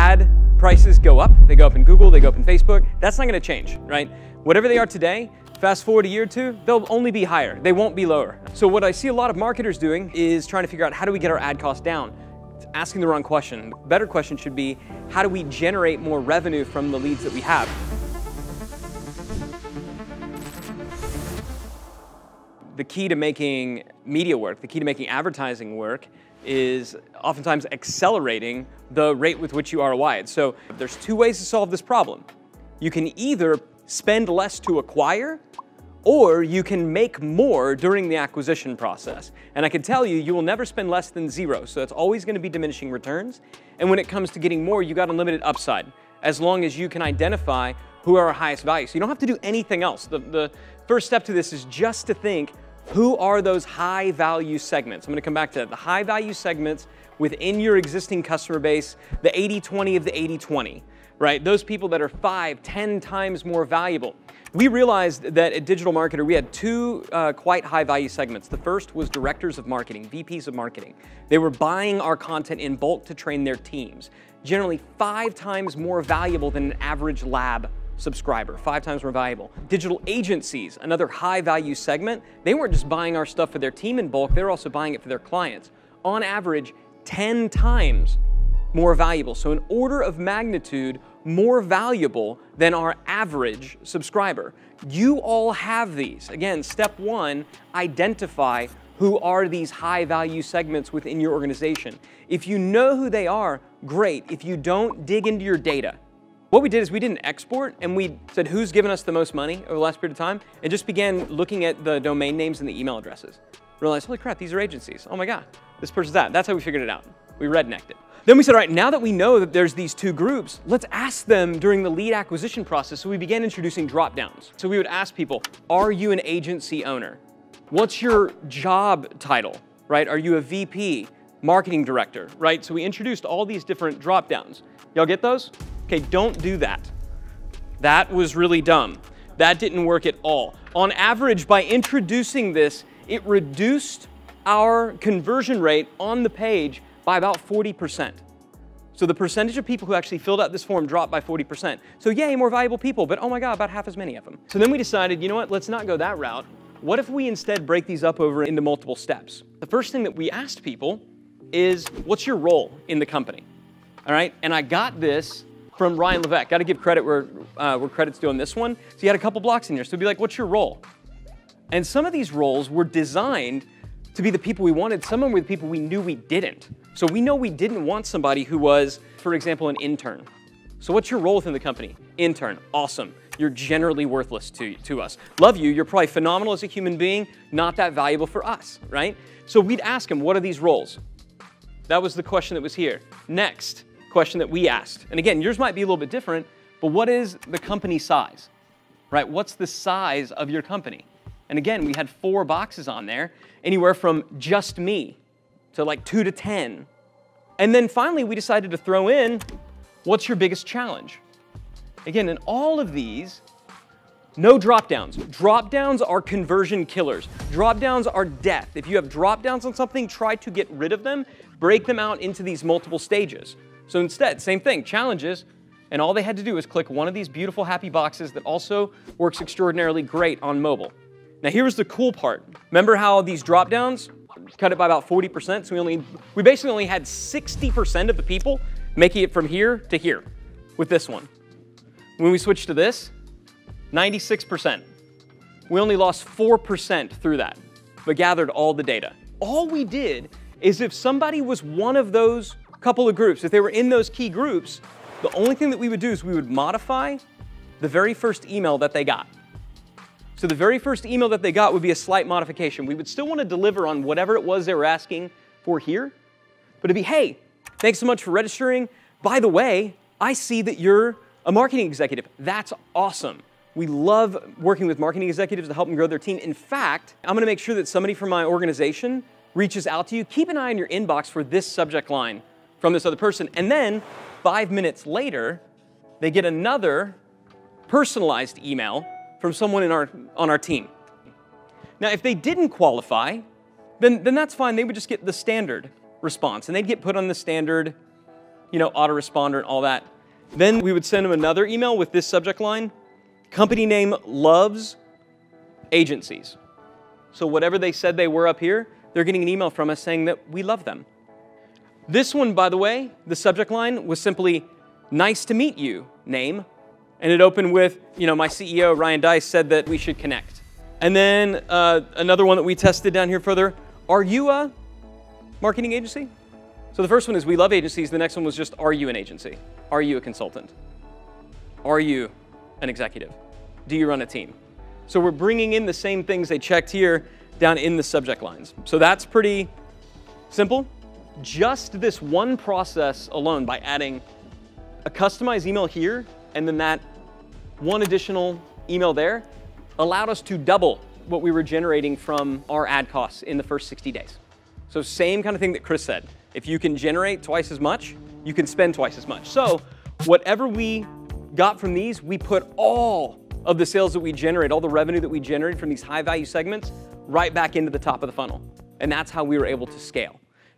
ad prices go up. They go up in Google, they go up in Facebook. That's not going to change, right? Whatever they are today, fast forward a year or two, they'll only be higher. They won't be lower. So what I see a lot of marketers doing is trying to figure out, how do we get our ad costs down? It's asking the wrong question. The better question should be, how do we generate more revenue from the leads that we have? The key to making media work, the key to making advertising work, is oftentimes accelerating the rate with which you ROI it. So there's two ways to solve this problem. You can either spend less to acquire, or you can make more during the acquisition process. And I can tell you, you will never spend less than zero, so it's always going to be diminishing returns. And when it comes to getting more, you got unlimited upside, as long as you can identify who are our highest value. So you don't have to do anything else. The first step to this is just to think, who are those high value segments? I'm going to come back to that. The high value segments within your existing customer base, the 80-20 of the 80-20, right? Those people that are 5, 10 times more valuable. We realized that at Digital Marketer, we had two quite high value segments. The first was directors of marketing, VPs of marketing. They were buying our content in bulk to train their teams. Generally 5 times more valuable than an average lab subscriber, 5 times more valuable. Digital agencies, another high value segment, they weren't just buying our stuff for their team in bulk, they were also buying it for their clients. On average, 10 times more valuable. So an order of magnitude more valuable than our average subscriber. You all have these. Again, step one, identify who are these high value segments within your organization. If you know who they are, great. If you don't, dig into your data. What we did is we did an export and we said who's given us the most money over the last period of time, and just began looking at the domain names and the email addresses. Realized, holy crap, these are agencies. Oh my God, this person's that. That's how we figured it out. We rednecked it. Then we said, all right, now that we know that there's these two groups, let's ask them during the lead acquisition process. So we began introducing drop-downs. So we would ask people, are you an agency owner? What's your job title, right? Are you a VP, marketing director, right? So we introduced all these different drop-downs. Y'all get those? Okay, don't do that. That was really dumb. That didn't work at all. On average, by introducing this, it reduced our conversion rate on the page by about 40%. So the percentage of people who actually filled out this form dropped by 40%. So yay, more valuable people, but oh my God, about half as many of them. So then we decided, you know what, let's not go that route. What if we instead break these up over into multiple steps? The first thing that we asked people is, what's your role in the company? All right, and I got this from Ryan Levesque. Got to give credit where credit's due on this one. So he had a couple blocks in here. So he'd be like, what's your role? And some of these roles were designed to be the people we wanted. Some of them were the people we knew we didn't. So we know we didn't want somebody who was, for example, an intern. So what's your role within the company? Intern. Awesome. You're generally worthless to us. Love you. You're probably phenomenal as a human being, not that valuable for us, right? So we'd ask him, what are these roles? That was the question that was here. Next question that we asked. And again, yours might be a little bit different, but what is the company size, right? What's the size of your company? And again, we had 4 boxes on there, anywhere from just me to like 2 to 10. And then finally, we decided to throw in, what's your biggest challenge? Again, in all of these, no drop-downs. Drop-downs are conversion killers. Drop-downs are death. If you have drop-downs on something, try to get rid of them, break them out into these multiple stages. So instead, same thing, challenges, and all they had to do was click one of these beautiful happy boxes that also works extraordinarily great on mobile. Now here's the cool part. Remember how these drop-downs cut it by about 40%? So we basically only had 60% of the people making it from here to here with this one. When we switched to this, 96%. We only lost 4% through that, but gathered all the data. All we did is if somebody was one of those couple of groups, if they were in those key groups, the only thing that we would do is we would modify the very first email that they got. So the very first email that they got would be a slight modification. We would still want to deliver on whatever it was they were asking for here, but it'd be, hey, thanks so much for registering. By the way, I see that you're a marketing executive. That's awesome. We love working with marketing executives to help them grow their team. In fact, I'm going to make sure that somebody from my organization reaches out to you. Keep an eye on your inbox for this subject line from this other person. And then 5 minutes later, they get another personalized email from someone on our team. Now, if they didn't qualify, then that's fine. They would just get the standard response, and they'd get put on the standard autoresponder and all that. Then we would send them another email with this subject line, company name loves agencies. So whatever they said they were up here, they're getting an email from us saying that we love them. This one, by the way, the subject line was simply, nice to meet you, name. And it opened with, my CEO, Ryan Dice, said that we should connect. And then another one that we tested down here further, are you a marketing agency? So the first one is, we love agencies. The next one was just, are you an agency? Are you a consultant? Are you an executive? Do you run a team? So we're bringing in the same things they checked here down in the subject lines. So that's pretty simple. Just this one process alone, by adding a customized email here and then that one additional email there, allowed us to double what we were generating from our ad costs in the first 60 days. So same kind of thing that Chris said. If you can generate twice as much, you can spend twice as much. So whatever we got from these, we put all of the sales that we generate, all the revenue that we generate from these high value segments, right back into the top of the funnel. And that's how we were able to scale.